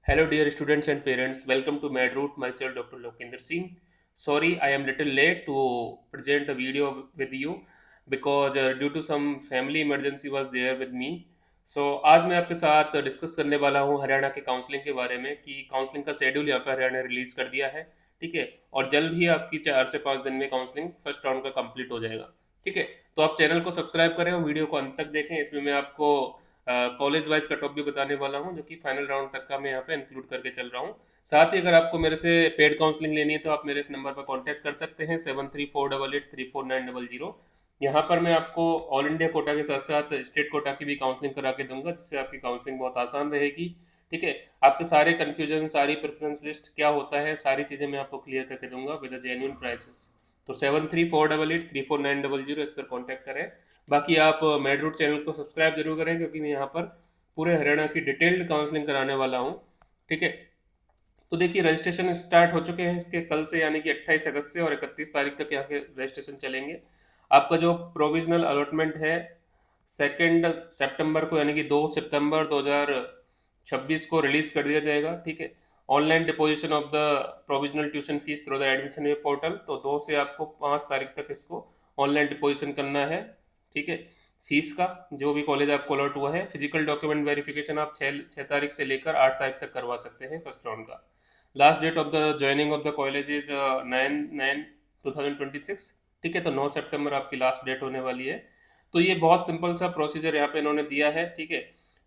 Hello, dear students and parents. Welcome to MadRoot. Myself, Dr. Lokinder Singh. Sorry, I am little late to present a video with you because due to some family emergency was there with me. So आज मैं आपके साथ discuss करने वाला हूँ हरियाणा के counselling के बारे में कि काउंसलिंग का शेड्यूल यहाँ पर हरियाणा ने रिलीज कर दिया है। ठीक है। और जल्द ही आपकी 4 से 5 दिन में काउंसलिंग फर्स्ट राउंड का कंप्लीट हो जाएगा। ठीक है। तो आप चैनल को सब्सक्राइब करें और वीडियो को अंत तक देखें। इसमें मैं आपको कॉलेज वाइज कट ऑफ भी बताने वाला हूँ जो कि फाइनल राउंड तक का मैं यहाँ पे इंक्लूड करके चल रहा हूँ। साथ ही अगर आपको मेरे से पेड काउंसलिंग लेनी है तो आप मेरे इस नंबर पर कांटेक्ट कर सकते हैं 7348834900। यहाँ पर मैं आपको ऑल इंडिया कोटा के साथ साथ स्टेट कोटा की भी काउंसलिंग करा के दूंगा जिससे आपकी काउंसलिंग बहुत आसान रहेगी। ठीक है। आपके सारे कन्फ्यूजन सारी प्रेफरेंस लिस्ट क्या होता है सारी चीज़ें मैं आपको क्लियर करके दूंगा विद जेन्यून प्राइसेस। तो 7348834900 इस पर कॉन्टैक्ट करें। बाकी आप मेड रूट चैनल को सब्सक्राइब जरूर करें क्योंकि मैं यहाँ पर पूरे हरियाणा की डिटेल्ड काउंसलिंग कराने वाला हूँ। ठीक है। तो देखिए रजिस्ट्रेशन स्टार्ट हो चुके हैं इसके कल से यानी कि 28 अगस्त से और 31 तारीख तक यहाँ के रजिस्ट्रेशन चलेंगे। आपका जो प्रोविजनल अलॉटमेंट है 2 सितंबर को यानी कि 2 सितंबर 2026 को रिलीज कर दिया जाएगा। ठीक है। Online deposition of the provisional tuition fees through the admission way portal. तो 2 से आपको 5 तारीख तक इसको ऑनलाइन डिपोजिशन करना है। ठीक है। फीस का जो भी कॉलेज आपको अलॉट हुआ है फिजिकल डॉक्यूमेंट वेरिफिकेशन आप 6 तारीख से लेकर 8 तारीख तक करवा सकते हैं फर्स्ट राउंड का। Last date of the joining of the college is 9/9/2026। ठीक है। तो 9 सितंबर आपकी लास्ट डेट होने वाली है। तो ये बहुत सिंपल सा प्रोसीजर यहाँ पे इन्होंने दिया है। ठीक है।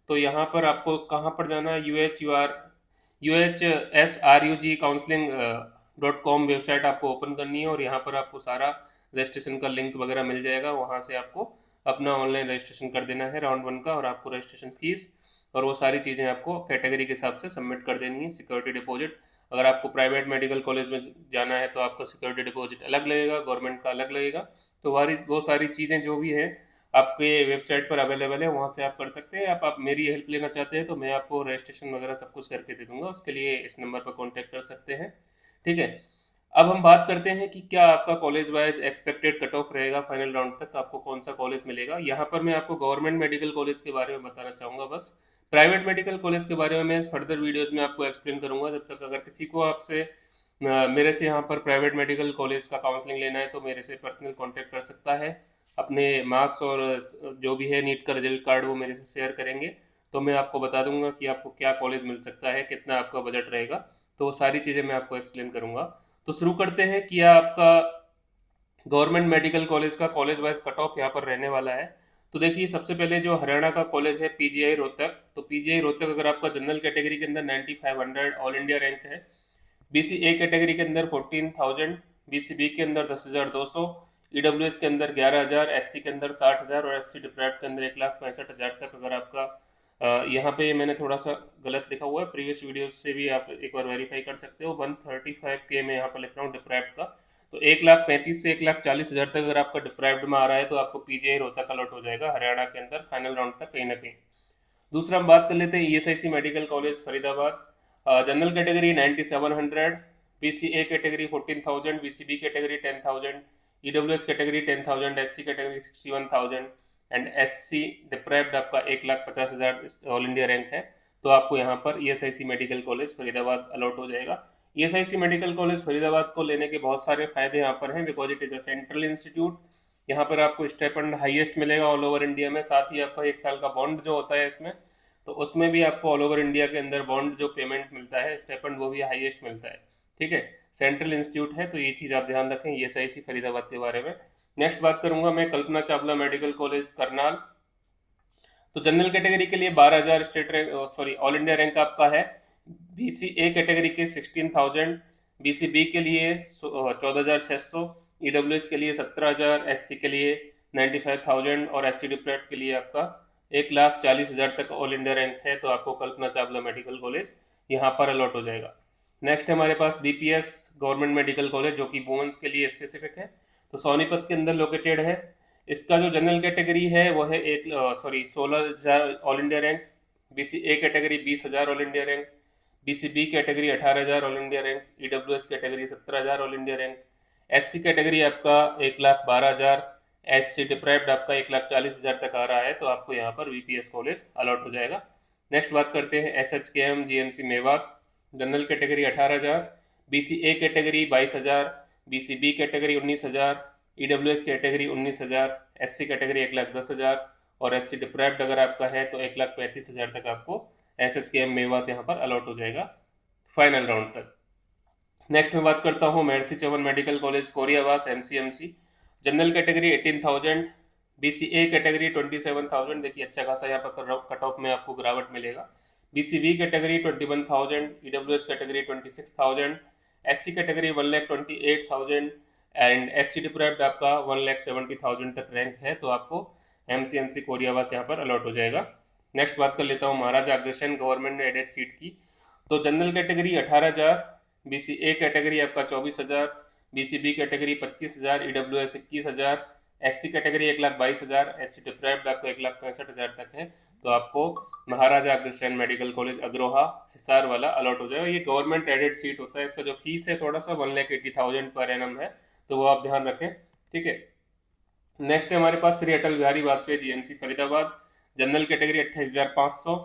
तो यहाँ पर आपको कहाँ पर जाना है UHSRUG काउंसलिंग .com वेबसाइट आपको ओपन करनी है और यहाँ पर आपको सारा रजिस्ट्रेशन का लिंक वगैरह मिल जाएगा। वहाँ से आपको अपना ऑनलाइन रजिस्ट्रेशन कर देना है राउंड 1 का और आपको रजिस्ट्रेशन फीस और वो सारी चीज़ें आपको कैटेगरी के हिसाब से सबमिट कर देनी है। सिक्योरिटी डिपॉजिट अगर आपको प्राइवेट मेडिकल कॉलेज में जाना है तो आपका सिक्योरिटी डिपॉजिट अलग लगेगा, गवर्नमेंट का अलग लगेगा। तो वो सारी चीज़ें जो भी हैं आपके वेबसाइट पर अवेलेबल है वहाँ से आप कर सकते हैं। आप मेरी हेल्प लेना चाहते हैं तो मैं आपको रजिस्ट्रेशन वगैरह सब कुछ करके दे दूंगा। उसके लिए इस नंबर पर कॉन्टैक्ट कर सकते हैं। ठीक है। अब हम बात करते हैं कि क्या आपका college wise expected cut off रहेगा फाइनल राउंड तक आपको कौन सा कॉलेज मिलेगा। यहाँ पर मैं आपको गवर्नमेंट मेडिकल कॉलेज के बारे में बताना चाहूँगा बस। प्राइवेट मेडिकल कॉलेज के बारे में मैं फर्दर वीडियोस में आपको एक्सप्लेन करूंगा। जब तक अगर किसी को आपसे मेरे से यहाँ पर प्राइवेट मेडिकल कॉलेज का काउंसलिंग लेना है तो मेरे से पर्सनल कांटेक्ट कर सकता है। अपने मार्क्स और जो भी है नीट का रिजल्ट कार्ड वो मेरे से शेयर करेंगे तो मैं आपको बता दूंगा कि आपको क्या कॉलेज मिल सकता है कितना आपका बजट रहेगा। तो वो सारी चीज़ें मैं आपको एक्सप्लेन करूंगा। तो शुरू करते हैं कि आपका गवर्नमेंट मेडिकल कॉलेज का कॉलेज वाइज कट ऑफ यहाँ पर रहने वाला है। तो देखिए सबसे पहले जो हरियाणा का कॉलेज है पीजीआई रोहतक। तो पीजीआई रोहतक अगर आपका जनरल कैटेगरी के अंदर 9500 ऑल इंडिया रैंक है, बीसी ए कैटेगरी के अंदर 14,000, बीसी बी के अंदर 10,200, ईडब्ल्यूएस के अंदर 11,000, एससी के अंदर 60,000 और एससी डिप्राइव्ड के अंदर 1,65,000 तक अगर आपका यहाँ पे मैंने थोड़ा सा गलत लिखा हुआ है प्रीवियस वीडियोस से भी आप एक बार वेरीफाई कर सकते हो। 135K में यहाँ पर लिख रहा हूँ डिप्राइव्ड का। तो 1,35,000 से 1,40,000 तक अगर आपका डिप्राइव्ड में आ रहा है तो आपको पीजीआई रोहतक अलॉट हो जाएगा हरियाणा के अंदर फाइनल राउंड तक कहीं ना कहीं। दूसरा हम बात कर लेते हैं ESIC medical college Faridabad. General category 9700, BCA category 14,000, BCB category 10,000, EWS category 10,000, SC category 61,000 and SC deprived आपका 1,50,000 ऑल इंडिया रैंक है। तो आपको यहाँ पर ESIC medical college Faridabad allot हो जाएगा। ईएसआईसी मेडिकल कॉलेज फरीदाबाद को लेने के बहुत सारे फायदे यहाँ पर हैं because it is a central institute. यहाँ पर आपको स्टाइपेंड हाईएस्ट मिलेगा ऑल ओवर इंडिया में। साथ ही आपका 1 साल का बॉन्ड जो होता है इसमें तो उसमें भी आपको ऑल ओवर इंडिया के अंदर बॉन्ड जो पेमेंट मिलता है स्टाइपेंड वो भी हाईएस्ट मिलता है। ठीक है। सेंट्रल इंस्टीट्यूट है तो ये चीज़ आप ध्यान रखें ईएसआईसी फरीदाबाद के बारे में। नेक्स्ट बात करूंगा मैं कल्पना चावला मेडिकल कॉलेज करनाल। तो जनरल कैटेगरी के लिए 12,000 state rank sorry all India rank आपका है। बीसी ए कैटेगरी के 16,000, बीसी बी के लिए 14,600, ईडब्ल्यूएस के लिए 17,000, एससी के लिए 95,000 और एससी डिप्रेट के लिए आपका 1,40,000 तक ऑल इंडिया रैंक है। तो आपको कल्पना चावला मेडिकल कॉलेज यहाँ पर अलॉट हो जाएगा। नेक्स्ट हमारे पास बीपीएस गवर्नमेंट मेडिकल कॉलेज जो कि वुमेन्स के लिए स्पेसिफिक है। तो सोनीपत के अंदर लोकेटेड है। इसका जो जनरल कैटेगरी है वो है 16,000 all India rank, BC A category 20,000 all India rank, BC B category 18,000 all India rank, EWS category 17,000 all India rank, SC category आपका 1,12,000, एससी डिप्राइव्ड आपका 1,40,000 तक आ रहा है। तो आपको यहाँ पर बीपीएस कॉलेज अलॉट हो जाएगा। नेक्स्ट बात करते हैं SHKM GMC Mewat. General category 18,000, BCA category 22,000, BCB category 19,000, EWS category 19,000, SC category 1,10,000 और SC डिप्राइव्ड अगर आपका है तो 1,35,000 तक आपको SHKM मेवात यहाँ पर अलॉट हो जाएगा फाइनल राउंड तक। नेक्स्ट मैं बात करता हूँ Maharshi Chauhan medical college Koriyawas MCMC। General category 18,000, BCA category 27,000, देखिए अच्छा खासा यहाँ पर कट ऑफ में आपको गिरावट मिलेगा। BCB category 21,000, EWS category 26,000, SC category 1,28,000 and SC deprived आपका 1,70,000 तक रैंक है, तो आपको MCMC कोरियावास यहाँ पर अलॉट हो जाएगा। नेक्स्ट बात कर लेता हूँ Maharaja Agrasen government aided seat की। तो जनरल कैटेगरी 18,000, BCA कैटेगरी आपका 24,000, BCB category 25,000, EWS 21,000, SC category 1,22,000, SC deprived आपको 1,65,000 तक है, तो आपको महाराजा अग्रसेन मेडिकल कॉलेज अग्रोहा हिसार वाला अलॉट हो जाएगा। ये गवर्नमेंट एडेड सीट होता है, इसका जो फीस है थोड़ा सा 1,80,000 पर एनम है, तो वो आप ध्यान रखें, ठीक है। नेक्स्ट है हमारे पास Shri Atal Bihari Vajpayee GMC Faridabad. General category 28,500,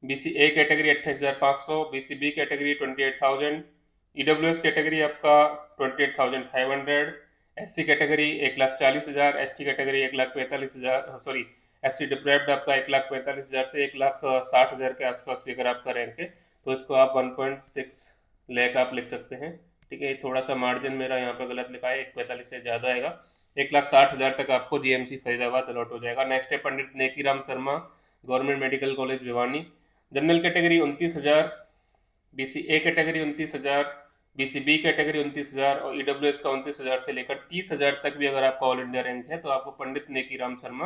BCA category 28,500, BCB category 28,000, EWS category आपका 28,500, SC category 1,40,000, ST category 1,45,000, sorry SC deprived आपका 1,45,000 से 1,60,000 के आसपास भी अगर आपका रैंक है तो इसको आप 1.6 लाख आप लिख सकते हैं, ठीक है। थोड़ा सा मार्जिन मेरा यहाँ पे गलत लिखा है, 1,45 से ज़्यादा आएगा, 1,60,000 तक आपको GMC फरीदाबाद अलॉट हो जाएगा। नेक्स्ट है Pandit Nekiram Sharma government medical college Bhiwani. General category 29,000, BCA category 29,000, BCB category 29,000 और EWS का 29,000 से लेकर 30,000 तक भी अगर आपका ऑल इंडिया रैंक है तो आपको Pandit Nekiram Sharma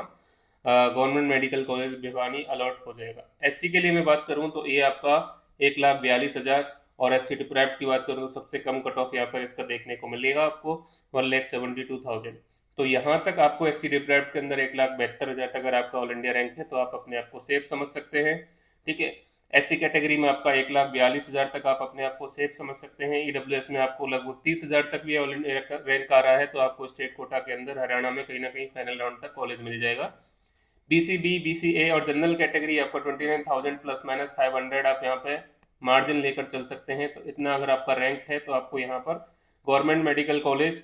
government medical college Bhiwani allot हो जाएगा। SC के लिए मैं बात करूं तो ये आपका 1,42,000 और SC डिप्राइव्ड की बात करूं तो सबसे कम कट ऑफ यहाँ पर इसका देखने को मिलेगा आपको 1,72,000। तो यहाँ तक आपको SC डिप्राइव्ड के अंदर 1,72,000 तक अगर आपका ऑल इंडिया रैंक है तो आप अपने आप को सेफ समझ सकते हैं, ठीक है। SC कैटेगरी में आपका 1,42,000 तक आप अपने आप को सेफ समझ सकते हैं। EWS में आपको लगभग 30,000 तक भी ऑल इंडिया रैंक आ रहा है, तो आपको स्टेट कोटा के अंदर हरियाणा में कहीं ना कहीं फाइनल राउंड तक कॉलेज मिल जाएगा। BCB, BCA और जनरल कैटेगरी आपका 29,000 प्लस माइनस 500 आप यहाँ पे मार्जिन लेकर चल सकते हैं, तो इतना अगर आपका रैंक है तो आपको यहाँ पर गवर्नमेंट मेडिकल कॉलेज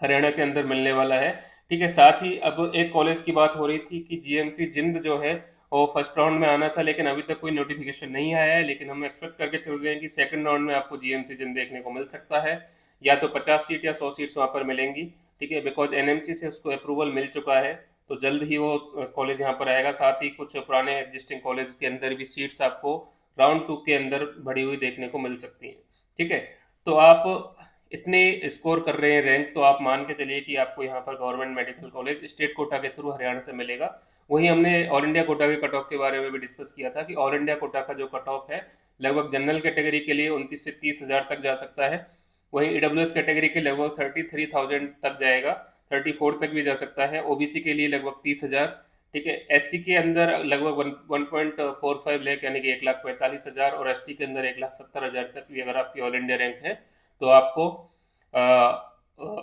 हरियाणा के अंदर मिलने वाला है, ठीक है। साथ ही अब एक कॉलेज की बात हो रही थी कि GMC जिंद जो है वो फर्स्ट राउंड में आना था, लेकिन अभी तक कोई नोटिफिकेशन नहीं आया है, लेकिन हम एक्सपेक्ट करके चल रहे हैं कि सेकंड राउंड में आपको GMC जिंद देखने को मिल सकता है, या तो 50 सीट या 100 सीट्स वहाँ पर मिलेंगी, ठीक है। बिकॉज NMC से उसको अप्रूवल मिल चुका है, तो जल्द ही वो कॉलेज यहाँ पर आएगा। साथ ही कुछ पुराने एग्जिस्टिंग कॉलेज के अंदर भी सीट्स आपको राउंड 2 के अंदर बढ़ी हुई देखने को मिल सकती हैं, ठीक है। तो आप इतने स्कोर कर रहे हैं रैंक, तो आप मान के चलिए कि आपको यहाँ पर government medical college state quota के थ्रू हरियाणा से मिलेगा। वहीं हमने ऑल इंडिया कोटा के कट ऑफ के बारे में भी डिस्कस किया था कि ऑल इंडिया कोटा का जो कट ऑफ है लगभग जनरल कैटेगरी के लिए 29 से 30,000 तक जा सकता है, वहीं EWS कैटेगरी के लगभग 33,000 तक जाएगा, 34 तक भी जा सकता है। OBC के लिए लगभग 30,000, ठीक है। SC के अंदर लगभग 1.45 लाख यानी कि 1,45,000 और ST के अंदर 1,70,000 तक भी अगर आपकी ऑल इंडिया रैंक है तो आपको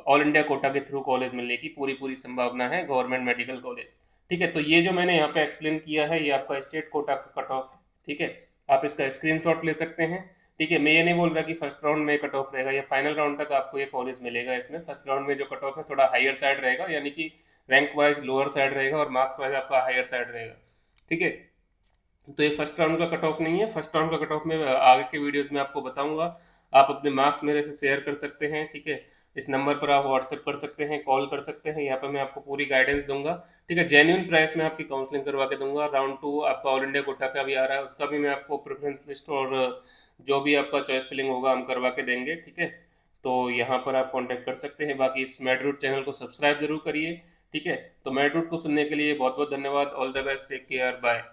ऑल इंडिया कोटा के थ्रू कॉलेज मिलने की पूरी पूरी संभावना है गवर्नमेंट मेडिकल कॉलेज, ठीक है। तो ये जो मैंने यहाँ पे एक्सप्लेन किया है ये आपका स्टेट कोटा का कट ऑफ है, ठीक है। आप इसका स्क्रीनशॉट ले सकते हैं, ठीक है। मैं ये नहीं बोल रहा कि फर्स्ट राउंड में कट ऑफ रहेगा, या फाइनल राउंड तक आपको ये कॉलेज मिलेगा। इसमें फर्स्ट राउंड में जो कट ऑफ है थोड़ा हायर साइड रहेगा, यानी कि रैंक वाइज लोअर साइड रहेगा और मार्क्स वाइज आपका हायर साइड रहेगा, ठीक है। तो ये फर्स्ट राउंड का कट ऑफ नहीं है, फर्स्ट राउंड का कट ऑफ में आगे के वीडियोस में आपको बताऊंगा। आप अपने मार्क्स मेरे से शेयर कर सकते हैं, ठीक है। इस नंबर पर आप व्हाट्सएप कर सकते हैं, कॉल कर सकते हैं, यहाँ पर मैं आपको पूरी गाइडेंस दूंगा, ठीक है। जेन्युइन प्राइस में आपकी काउंसलिंग करवा के दूंगा। राउंड 2 आपका ऑल इंडिया कोटा का भी आ रहा है, उसका भी मैं आपको प्रेफरेंस लिस्ट और जो भी आपका चॉइस फिलिंग होगा हम करवा के देंगे, ठीक है। तो यहाँ पर आप कॉन्टैक्ट कर सकते हैं। बाकी इस मैडरूट चैनल को सब्सक्राइब जरूर करिए, ठीक है। तो मैडरूट को सुनने के लिए बहुत बहुत धन्यवाद। All the best, take care, bye.